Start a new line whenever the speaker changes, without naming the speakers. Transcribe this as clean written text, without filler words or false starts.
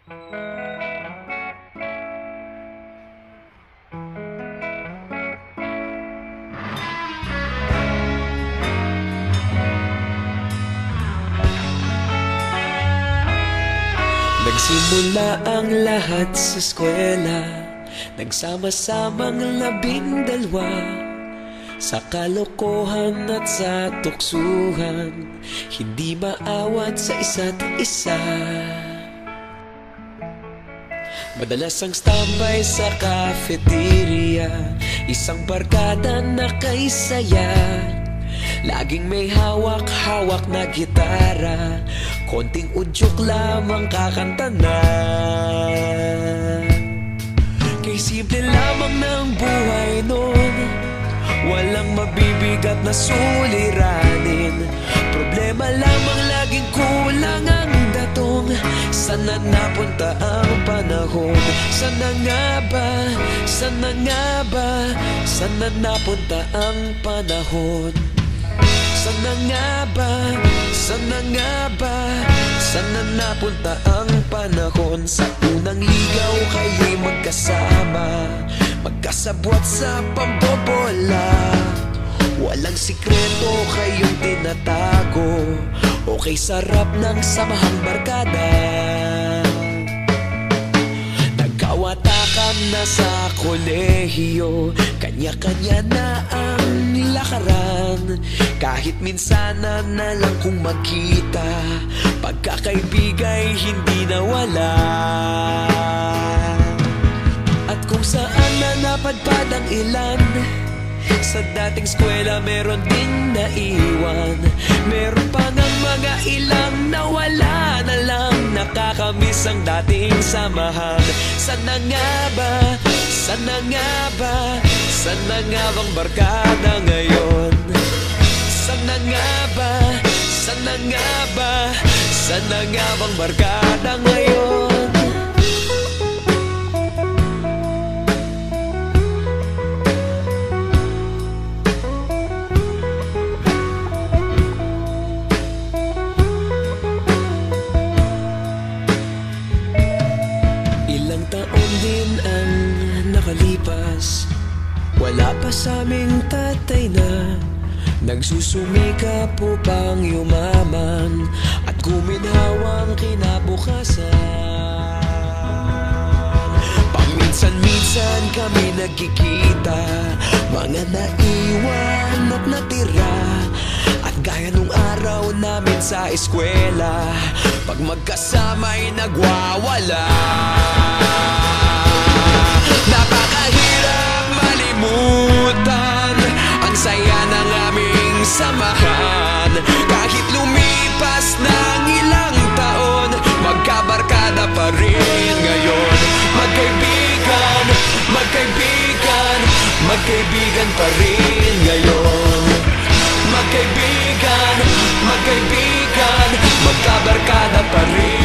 Nagsimula ang lahat sa eskwela, nagsama-samang 12 sa kalokohan at sa tuksuhan, hindi maawat sa isa't isa. Madalas ang standby sa cafeteria, isang barkada na kay saya. Laging may hawak-hawak na gitara, konting udyok lamang kakanta na. Kay simple lamang ng buhay nun, walang mabibigat na suliranin. Problema lamang laging kulang ang datong. Sana napunta ang panahon? Sana nga ba? Sana nga ba? Sana napunta ang panahon? Sana nga ba? Sana nga ba? Sana napunta ang panahon? Sa unang ligaw kayo'y magkasama, magkasabwat sa pambobola. Walang sikreto kayong tinatago, okay sarap ng samahang barkada. Nagkawatakan na sa kolehiyo, kanya-kanya na ang lakaran. Kahit minsan na lang kung magkita, pagkakaibigay hindi nawala. At kung saan na napadpad ang ilan, sa dating eskwela meron ding naiwan. Meron pa ng mga ilang nawala na lang, nakakamiss ang dating samahan. Sana nga ba? Sana nga ba? Sana nga bang barkada ngayon? Sana nga ba? Sana nga ba? Sana nga bang barkada ngayon? Ilang taon din ang nakalipas, wala pa sa aming tatay na nagsusumikap upang yumaman at guminhawang kinabukasan. Paminsan-minsan kami nagkikita, mga naiwan at natira. At gaya nung araw namin sa eskwela, pag magkasama'y nagwawala. Napakahirap malimutan ang saya ng aming samahan. Kahit lumipas ng ilang taon, magkabarkada pa rin ngayon. Magkaibigan, magkaibigan, magkaibigan pa rin ngayon. Magkaibigan, magkaibigan, magkabarkada pa rin.